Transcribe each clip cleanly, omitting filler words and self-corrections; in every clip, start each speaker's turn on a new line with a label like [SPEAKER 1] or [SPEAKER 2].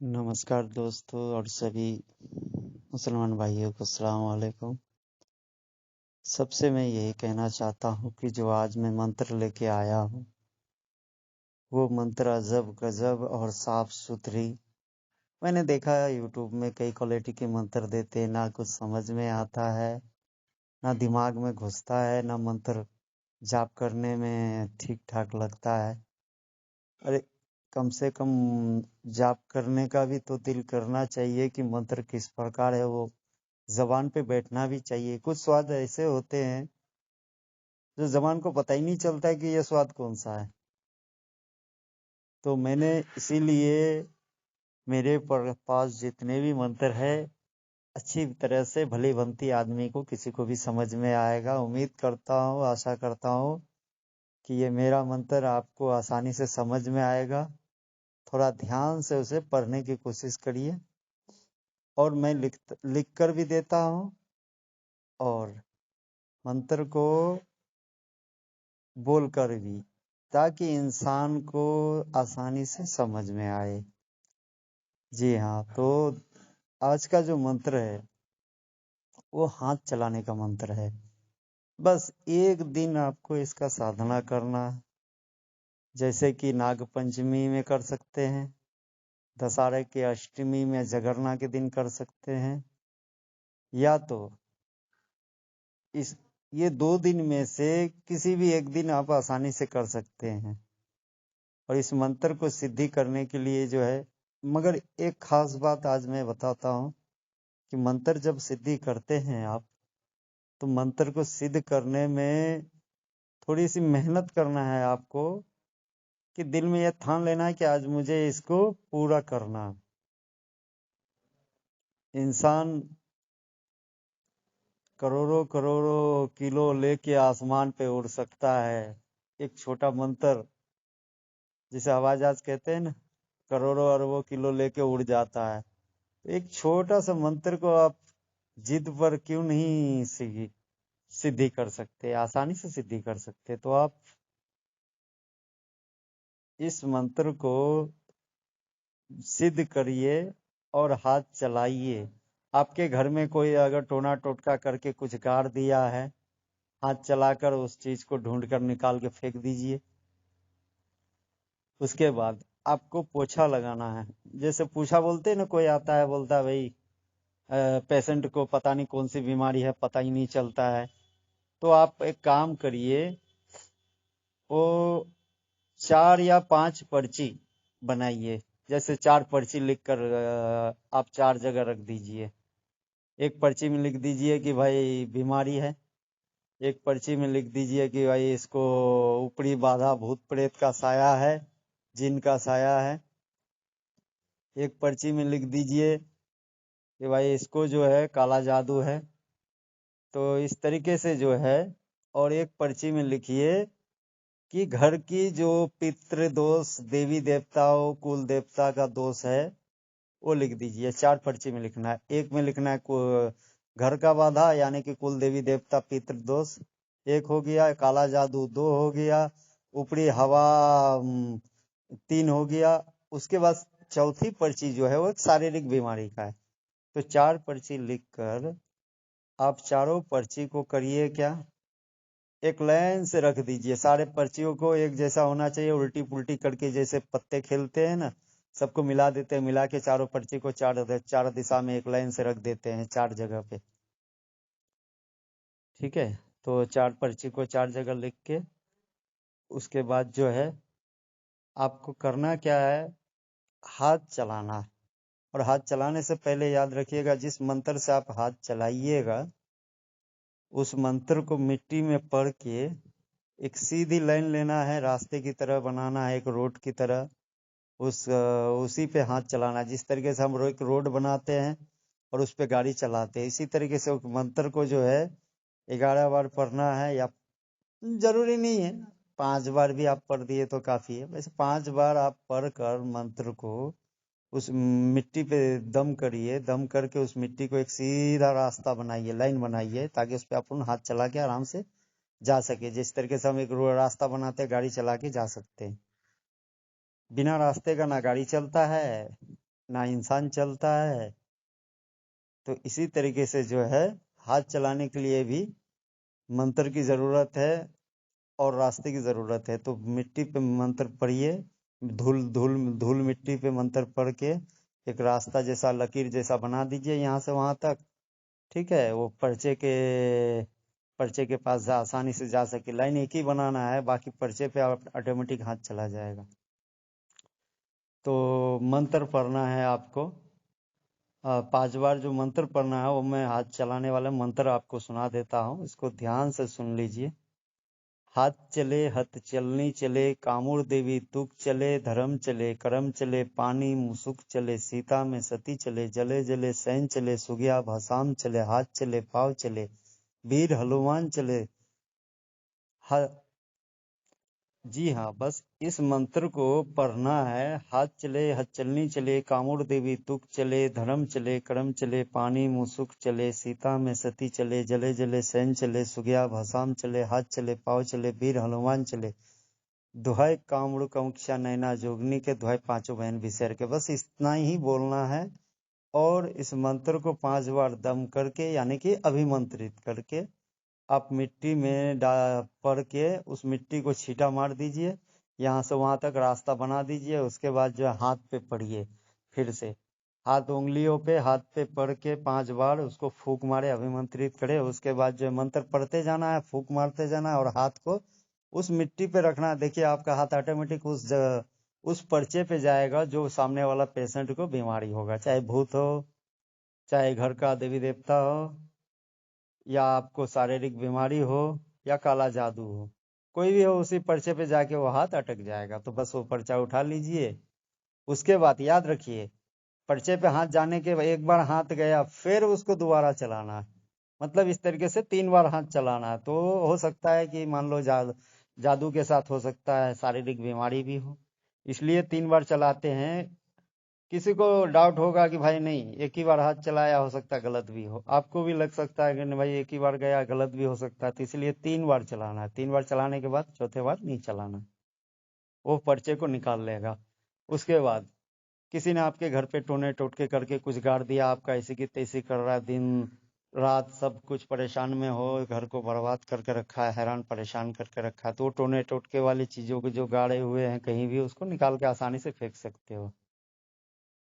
[SPEAKER 1] नमस्कार दोस्तों और सभी मुसलमान भाइयों को अस्सलाम वालेकुम। सबसे मैं यही कहना चाहता हूँ कि जो आज मैं मंत्र लेके आया हूँ वो मंत्र अजब गजब और साफ सुथरी। मैंने देखा है यूट्यूब में कई क्वालिटी के मंत्र देते हैं, ना कुछ समझ में आता है, ना दिमाग में घुसता है, ना मंत्र जाप करने में ठीक ठाक लगता है। अरे कम से कम जाप करने का भी तो दिल करना चाहिए कि मंत्र किस प्रकार है, वो जबान पे बैठना भी चाहिए। कुछ स्वाद ऐसे होते हैं जो जबान को पता ही नहीं चलता है कि ये स्वाद कौन सा है। तो मैंने इसीलिए मेरे पास जितने भी मंत्र है अच्छी तरह से भली भांति आदमी को किसी को भी समझ में आएगा। उम्मीद करता हूँ, आशा करता हूँ कि ये मेरा मंत्र आपको आसानी से समझ में आएगा। थोड़ा ध्यान से उसे पढ़ने की कोशिश करिए और मैं लिख कर भी देता हूँ और मंत्र को बोल कर भी, ताकि इंसान को आसानी से समझ में आए। जी हाँ, तो आज का जो मंत्र है वो हाथ चलाने का मंत्र है। बस एक दिन आपको इसका साधना करना है, जैसे कि नाग पंचमी में कर सकते हैं, दशहरे के अष्टमी में जगरना के दिन कर सकते हैं, या तो इस ये 2 दिन में से किसी भी एक दिन आप आसानी से कर सकते हैं। और इस मंत्र को सिद्धि करने के लिए जो है, मगर एक खास बात आज मैं बताता हूँ कि मंत्र जब सिद्धि करते हैं आप, तो मंत्र को सिद्ध करने में थोड़ी सी मेहनत करना है आपको, कि दिल में यह ठान लेना है कि आज मुझे इसको पूरा करना। इंसान करोड़ों करोड़ों किलो लेके आसमान पे उड़ सकता है। एक छोटा मंत्र, जिसे हवाई जहाज कहते हैं ना, करोड़ों अरबों किलो लेके उड़ जाता है। एक छोटा सा मंत्र को आप जिद पर क्यों नहीं सिद्धि कर सकते, आसानी से सिद्धि कर सकते। तो आप इस मंत्र को सिद्ध करिए और हाथ चलाइए। आपके घर में कोई अगर टोना टोटका करके कुछ गाड़ दिया है, हाथ चलाकर उस चीज को ढूंढ कर निकाल के फेंक दीजिए। उसके बाद आपको पोछा लगाना है। जैसे पूछा बोलते हैं ना, कोई आता है बोलता है भाई पेशेंट को पता नहीं कौन सी बीमारी है, पता ही नहीं चलता है। तो आप एक काम करिए, वो 4 या 5 पर्ची बनाइए। जैसे 4 पर्ची लिखकर आप 4 जगह रख दीजिए। एक पर्ची में लिख दीजिए कि भाई बीमारी है, एक पर्ची में लिख दीजिए कि भाई इसको ऊपरी बाधा भूत प्रेत का साया है, जिन का साया है। एक पर्ची में लिख दीजिए कि भाई इसको जो है काला जादू है। तो इस तरीके से जो है, और एक पर्ची में लिखिए कि घर की जो पितृ दोष, देवी देवताओं, कुल देवता का दोष है, वो लिख दीजिए। 4 पर्ची में लिखना है। एक में लिखना है घर का बाधा, यानी कि कुल देवी देवता पितृ दोष, एक हो गया। काला जादू 2 हो गया। ऊपरी हवा 3 हो गया। उसके बाद चौथी पर्ची जो है वो एक शारीरिक बीमारी का है। तो 4 पर्ची लिखकर आप चारों पर्ची को करिए क्या, एक लाइन से रख दीजिए। सारे पर्चियों को एक जैसा होना चाहिए, उल्टी पुल्टी करके, जैसे पत्ते खेलते हैं ना, सबको मिला देते हैं। मिला के चारों पर्ची को चार दिशा में एक लाइन से रख देते हैं, 4 जगह पे। ठीक है, तो 4 पर्ची को 4 जगह लिख के उसके बाद जो है आपको करना क्या है, हाथ चलाना है। और हाथ चलाने से पहले याद रखिएगा, जिस मंत्र से आप हाथ चलाइएगा उस मंत्र को मिट्टी में पढ़ के एक सीधी लाइन लेना है, रास्ते की तरह बनाना है, एक रोड की तरह। उसी पे हाथ चलाना है। जिस तरीके से हम एक रोड बनाते हैं और उस पे गाड़ी चलाते हैं, इसी तरीके से उस मंत्र को जो है 11 बार पढ़ना है। या जरूरी नहीं है, 5 बार भी आप पढ़ दिए तो काफी है। वैसे 5 बार आप पढ़ कर मंत्र को उस मिट्टी पे दम करिए। दम करके उस मिट्टी को एक सीधा रास्ता बनाइए, लाइन बनाइए, ताकि उस पे अपन हाथ चला के आराम से जा सके। जिस तरीके से हम एक रास्ता बनाते हैं, गाड़ी चला के जा सकते हैं। बिना रास्ते का ना गाड़ी चलता है, ना इंसान चलता है। तो इसी तरीके से जो है हाथ चलाने के लिए भी मंत्र की जरूरत है और रास्ते की जरूरत है। तो मिट्टी पे मंत्र पढ़िए, धूल धूल धूल मिट्टी पे मंत्र पढ़ के एक रास्ता जैसा लकीर जैसा बना दीजिए यहाँ से वहां तक। ठीक है, वो पर्चे के पास आसानी से जा सके। लाइन एक ही बनाना है, बाकी पर्चे पे ऑटोमेटिक हाथ चला जाएगा। तो मंत्र पढ़ना है आपको। 5 बार जो मंत्र पढ़ना है वो मैं हाथ चलाने वाला मंत्र आपको सुना देता हूँ, इसको ध्यान से सुन लीजिए। हाथ चले हथ चलनी चले, कामुड़ देवी तुक चले, धर्म चले करम चले, पानी मुसुक चले, सीता में सती चले, जले जले सैन चले, सुगिया भसाम चले, हाथ चले पाव चले, वीर हनुमान चले। हा, जी हाँ, बस इस मंत्र को पढ़ना है। हाथ चले हथ चलनी चले, कामुड़ देवी तुक चले, धर्म चले करम चले, पानी मुसुक चले, सीता में सती चले, जले जले सैन चले, सुगिया भसाम चले, हाथ चले पाव चले, वीर हनुमान चले। दुहाई कामुड़ कमुक्षा नैना जोगनी के, दुहाई पांचों बहन विषयर के। बस इतना ही बोलना है। और इस मंत्र को 5 बार दम करके यानी कि अभिमंत्रित करके आप मिट्टी में पड़ के उस मिट्टी को छींटा मार दीजिए, यहाँ से वहां तक रास्ता बना दीजिए। उसके बाद जो है हाथ पे पड़िए, फिर से हाथ उंगलियों पे हाथ पे पड़ के 5 बार उसको फूंक मारे, अभिमंत्रित करे। उसके बाद जो है मंत्र पढ़ते जाना है, फूंक मारते जाना है और हाथ को उस मिट्टी पे रखना है। देखिए आपका हाथ ऑटोमेटिक उस जगह उस पर्चे पे जाएगा जो सामने वाला पेशेंट को बीमारी होगा, चाहे भूत हो, चाहे घर का देवी देवता हो, या आपको शारीरिक बीमारी हो, या काला जादू हो, कोई भी हो, उसी पर्चे पे जाके वो हाथ अटक जाएगा। तो बस वो पर्चा उठा लीजिए। उसके बाद याद रखिए, पर्चे पे हाथ जाने के एक बार हाथ गया फिर उसको दोबारा चलाना है। मतलब इस तरीके से 3 बार हाथ चलाना है। तो हो सकता है कि मान लो जादू के साथ हो सकता है शारीरिक बीमारी भी हो, इसलिए 3 बार चलाते हैं। किसी को डाउट होगा कि भाई नहीं एक ही बार हाथ चलाया, हो सकता है गलत भी हो, आपको भी लग सकता है कि नहीं भाई एक ही बार गया गलत भी हो सकता है। तो इसलिए 3 बार चलाना है। 3 बार चलाने के बाद चौथे बार नहीं चलाना, वो पर्चे को निकाल लेगा। उसके बाद किसी ने आपके घर पे टोने टोटके करके कुछ गाड़ दिया, आपका ऐसी की तैसी कर रहा है, दिन रात सब कुछ परेशान में हो, घर को बर्बाद करके रखा है, हैरान परेशान करके रखा है, तो वो टोने टोटके वाली चीजों को जो गाड़े हुए हैं कहीं भी, उसको निकाल के आसानी से फेंक सकते हो।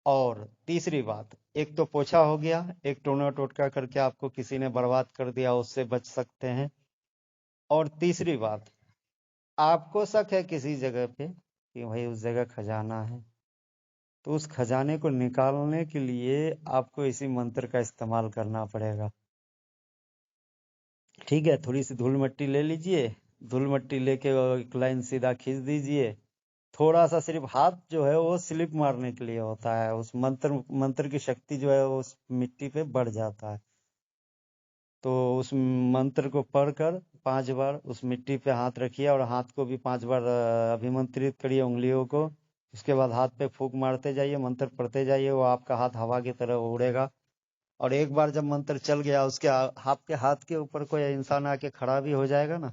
[SPEAKER 1] और तीसरी बात, एक तो पोछा हो गया, एक टोना टोटका करके आपको किसी ने बर्बाद कर दिया, उससे बच सकते हैं। और तीसरी बात, आपको शक है किसी जगह पे कि भाई उस जगह खजाना है, तो उस खजाने को निकालने के लिए आपको इसी मंत्र का इस्तेमाल करना पड़ेगा। ठीक है, थोड़ी सी धूल मिट्टी ले लीजिए, धूल मिट्टी लेके एक लाइन सीधा खींच दीजिए। थोड़ा सा सिर्फ हाथ जो है वो स्लिप मारने के लिए होता है, उस मंत्र की शक्ति जो है वो उस मिट्टी पे बढ़ जाता है। तो उस मंत्र को पढ़कर 5 बार उस मिट्टी पे हाथ रखिए और हाथ को भी 5 बार अभिमंत्रित करिए, उंगलियों को। उसके बाद हाथ पे फूंक मारते जाइए, मंत्र पढ़ते जाइए, वो आपका हाथ हवा की तरह उड़ेगा। और एक बार जब मंत्र चल गया, उसके आपके हाथ के ऊपर कोई इंसान आके खड़ा भी हो जाएगा ना,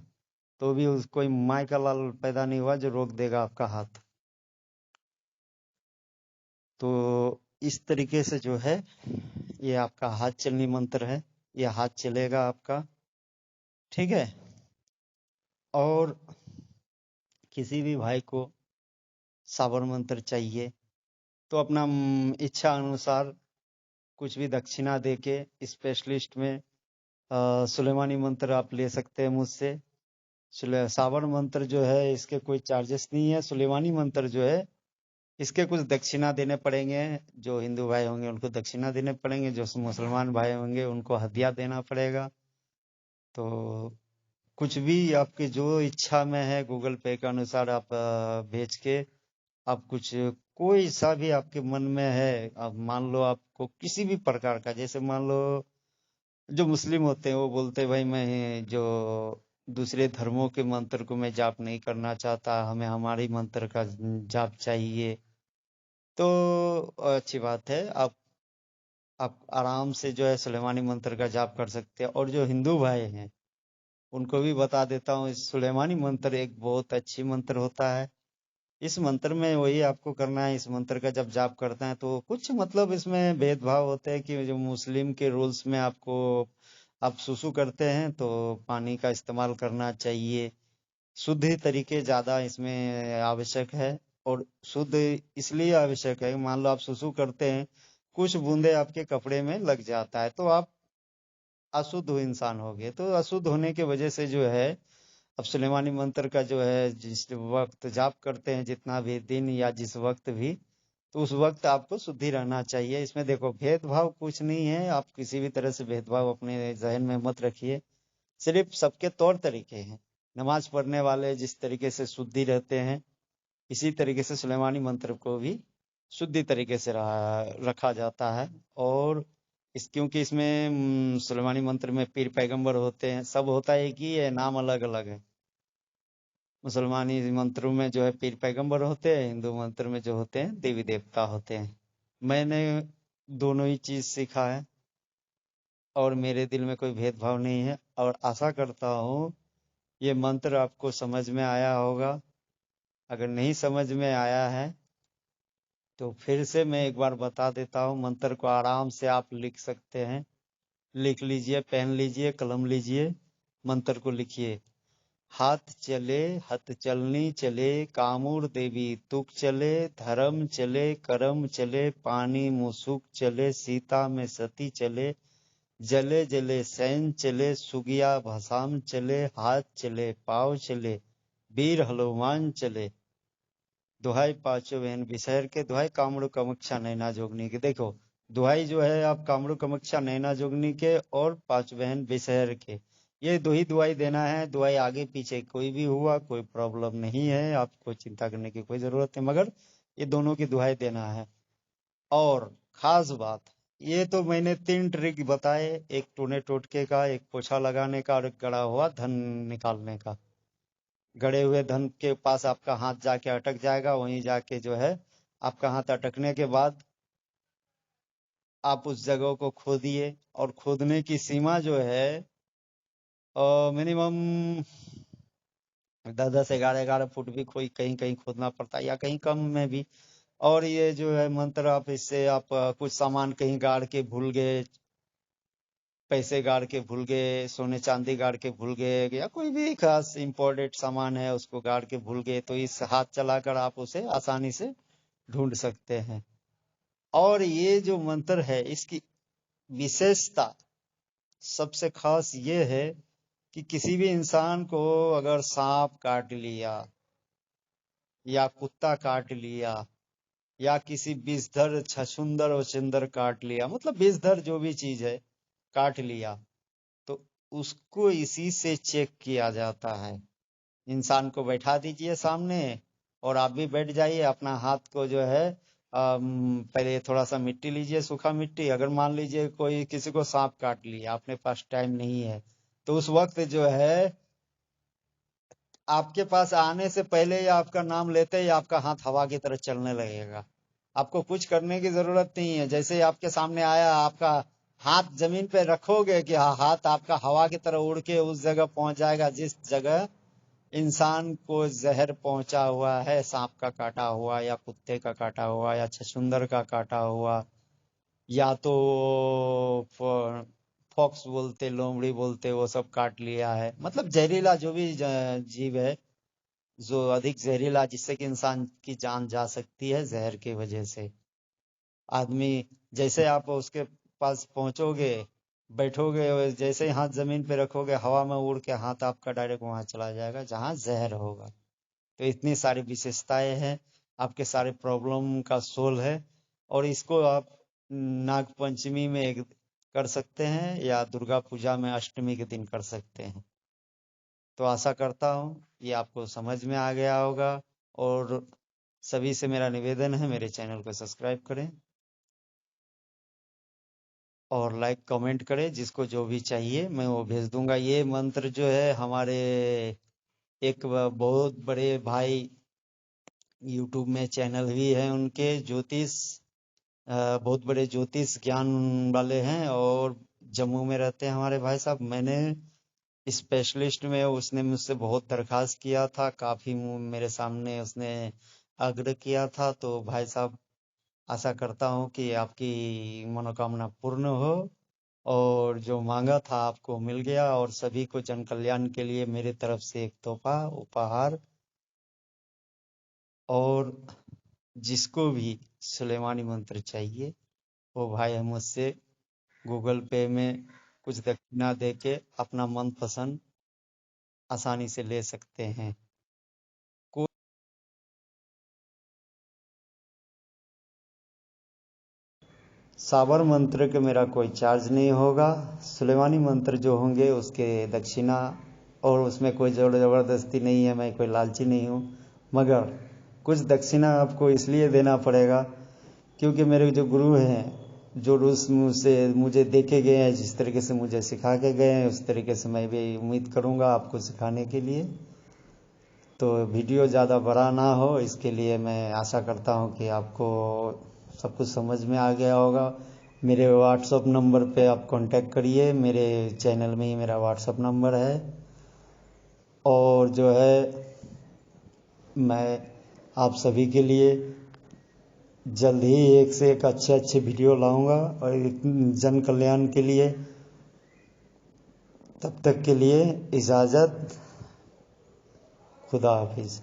[SPEAKER 1] तो भी कोई माई का लाल पैदा नहीं हुआ जो रोक देगा आपका हाथ। तो इस तरीके से जो है ये आपका हाथ चलनी मंत्र है, ये हाथ चलेगा आपका। ठीक है। और किसी भी भाई को साबर मंत्र चाहिए तो अपना इच्छा अनुसार कुछ भी दक्षिणा देके स्पेशलिस्ट में सुलेमानी मंत्र आप ले सकते हैं मुझसे। साबर मंत्र जो है इसके कोई चार्जेस नहीं है। सुलेमानी मंत्र जो है इसके कुछ दक्षिणा देने पड़ेंगे, जो हिंदू भाई होंगे उनको दक्षिणा देने पड़ेंगे, जो मुसलमान भाई होंगे उनको हदिया देना पड़ेगा। तो कुछ भी आपकी जो इच्छा में है गूगल पे के अनुसार आप भेज के आप कुछ कोई सा भी आपके मन में है, आप मान लो आपको किसी भी प्रकार का, जैसे मान लो जो मुस्लिम होते हैं वो बोलते हैं भाई मैं जो दूसरे धर्मों के मंत्र को मैं जाप नहीं करना चाहता, हमें हमारी मंत्र का जाप चाहिए। तो अच्छी बात है, आप आराम से जो है सुलेमानी मंत्र का जाप कर सकते हैं। और जो हिंदू भाई हैं उनको भी बता देता हूँ, इस सुलेमानी मंत्र एक बहुत अच्छी मंत्र होता है। इस मंत्र में वही आपको करना है। इस मंत्र का जब जाप करते हैं तो कुछ मतलब इसमें भेदभाव होते हैं कि जो मुस्लिम के रूल्स में आपको, आप सुसु करते हैं तो पानी का इस्तेमाल करना चाहिए। शुद्ध तरीके ज्यादा इसमें आवश्यक है। और शुद्ध इसलिए आवश्यक है, मान लो आप सुसु करते हैं, कुछ बूंदे आपके कपड़े में लग जाता है तो आप अशुद्ध इंसान हो गए। तो अशुद्ध होने की वजह से जो है, अब सुलेमानी मंत्र का जो है जिस वक्त जाप करते हैं, जितना भी दिन या जिस वक्त भी, तो उस वक्त आपको शुद्धि रहना चाहिए। इसमें देखो भेदभाव कुछ नहीं है, आप किसी भी तरह से भेदभाव अपने जहन में मत रखिए। सिर्फ सबके तौर तरीके हैं। नमाज पढ़ने वाले जिस तरीके से शुद्धि रहते हैं, इसी तरीके से सुलेमानी मंत्र को भी शुद्धि तरीके से रखा जाता है। और क्योंकि इसमें सुलेमानी मंत्र में पीर पैगंबर होते हैं, सब होता है एक ही है, नाम अलग अलग है। मुसलमानी मंत्रों में जो है पीर पैगंबर होते हैं, हिंदू मंत्र में जो होते हैं देवी देवता होते हैं। मैंने दोनों ही चीज सीखा है और मेरे दिल में कोई भेदभाव नहीं है। और आशा करता हूँ ये मंत्र आपको समझ में आया होगा। अगर नहीं समझ में आया है तो फिर से मैं एक बार बता देता हूँ। मंत्र को आराम से आप लिख सकते हैं। लिख लीजिए, पेन लीजिए, कलम लीजिए, मंत्र को लिखिए। हाथ चले हथ चलनी चले, कामूर देवी तुक चले, धर्म चले करम चले, पानी मुसुक चले, सीता में सती चले, जले जले सैन चले, सुगिया भसाम चले, हाथ चले पाव चले, वीर हनुमान चले। दुहाई पांचों बहन बिसहर के, दुहाई कामड़ू कमक्षा नैना जोगनी के। देखो, दुहाई जो है आप कामड़ू कमक्षा नैना जोगनी के और पांच बहन बिसहर के, ये दो ही दुआई देना है। दुआई आगे पीछे कोई भी हुआ कोई प्रॉब्लम नहीं है, आपको चिंता करने की कोई जरूरत नहीं, मगर ये दोनों की दुआई देना है। और खास बात, ये तो मैंने 3 ट्रिक बताए, एक टूने टोटके का, एक पोछा लगाने का और एक गड़ा हुआ धन निकालने का। गड़े हुए धन के पास आपका हाथ जाके अटक जाएगा, वहीं जाके जो है आपका हाथ अटकने के बाद आप उस जगह को खोदिए। और खोदने की सीमा जो है मिनिमम 10-10 11-11 फुट भी कोई कहीं कहीं खोदना पड़ता है, या कहीं कम में भी। और ये जो है मंत्र, आप इससे आप कुछ सामान कहीं गाड़ के भूल गए, पैसे गाड़ के भूल गए, सोने चांदी गाड़ के भूल गए, या कोई भी खास इंपॉर्टेंट सामान है उसको गाड़ के भूल गए, तो इस हाथ चलाकर आप उसे आसानी से ढूंढ सकते हैं। और ये जो मंत्र है इसकी विशेषता सबसे खास ये है कि किसी भी इंसान को अगर सांप काट लिया या कुत्ता काट लिया या किसी विषधर छछूंदर वछुंदर काट लिया, मतलब विषधर जो भी चीज है काट लिया, तो उसको इसी से चेक किया जाता है। इंसान को बैठा दीजिए सामने और आप भी बैठ जाइए, अपना हाथ को जो है पहले थोड़ा सा मिट्टी लीजिए, सूखा मिट्टी। अगर मान लीजिए कोई किसी को सांप काट लिया, अपने पास टाइम नहीं है, तो उस वक्त जो है आपके पास आने से पहले ही आपका नाम लेते ही आपका हाथ हवा की तरह चलने लगेगा। आपको कुछ करने की जरूरत नहीं है। जैसे ही आपके सामने आया, आपका हाथ जमीन पे रखोगे कि हाथ आपका हवा की तरह उड़ के उस जगह पहुंच जाएगा जिस जगह इंसान को जहर पहुंचा हुआ है, सांप का काटा हुआ या कुत्ते का काटा हुआ या छछूंदर का काटा हुआ, या तो फॉक्स बोलते, लोमड़ी बोलते, वो सब काट लिया है। मतलब जहरीला जो भी जीव है, जो अधिक जहरीला, जिससे कि इंसान की जान जा सकती है जहर की वजह से। आदमी जैसे आप उसके पास पहुंचोगे, बैठोगे, और जैसे ही हाथ जमीन पे रखोगे, हवा में उड़ के हाथ आपका डायरेक्ट वहां चला जाएगा जहां जहर होगा। तो इतनी सारी विशेषताएं हैं, आपके सारे प्रॉब्लम का सोल्व है। और इसको आप नाग पंचमी में कर सकते हैं या दुर्गा पूजा में अष्टमी के दिन कर सकते हैं। तो आशा करता हूँ ये आपको समझ में आ गया होगा। और सभी से मेरा निवेदन है, मेरे चैनल को सब्सक्राइब करें और लाइक कमेंट करें। जिसको जो भी चाहिए मैं वो भेज दूंगा। ये मंत्र जो है हमारे एक बहुत बड़े भाई, यूट्यूब में चैनल भी है उनके, ज्योतिष, बहुत बड़े ज्योतिष ज्ञान वाले हैं और जम्मू में रहते हैं हमारे भाई साहब। मैंने स्पेशलिस्ट में, उसने मुझसे बहुत दरखास्त किया था, काफी मेरे सामने उसने आग्रह किया था। तो भाई साहब, आशा करता हूँ कि आपकी मनोकामना पूर्ण हो और जो मांगा था आपको मिल गया। और सभी को जन कल्याण के लिए मेरे तरफ से एक तोहफा उपहार। और जिसको भी सुलेमानी मंत्र चाहिए वो भाई मुझसे गूगल पे में कुछ दक्षिणा दे के अपना मनपसंद आसानी से ले सकते हैं। को साबर मंत्र के मेरा कोई चार्ज नहीं होगा। सुलेमानी मंत्र जो होंगे उसके दक्षिणा, और उसमें कोई जोर ज़बरदस्ती नहीं है, मैं कोई लालची नहीं हूँ। मगर कुछ दक्षिणा आपको इसलिए देना पड़ेगा क्योंकि मेरे जो गुरु हैं, जो रूस से मुझे देके गए हैं, जिस तरीके से मुझे सिखा के गए हैं उस तरीके से मैं भी उम्मीद करूँगा आपको सिखाने के लिए। तो वीडियो ज़्यादा बड़ा ना हो, इसके लिए मैं आशा करता हूँ कि आपको सब कुछ समझ में आ गया होगा। मेरे व्हाट्सअप नंबर पे आप कांटेक्ट करिए, मेरे चैनल में ही मेरा व्हाट्सअप नंबर है। और जो है मैं आप सभी के लिए जल्द ही एक से एक अच्छे अच्छे वीडियो लाऊंगा और एक जन कल्याण के लिए। तब तक के लिए इजाज़त। खुदा हाफिज़।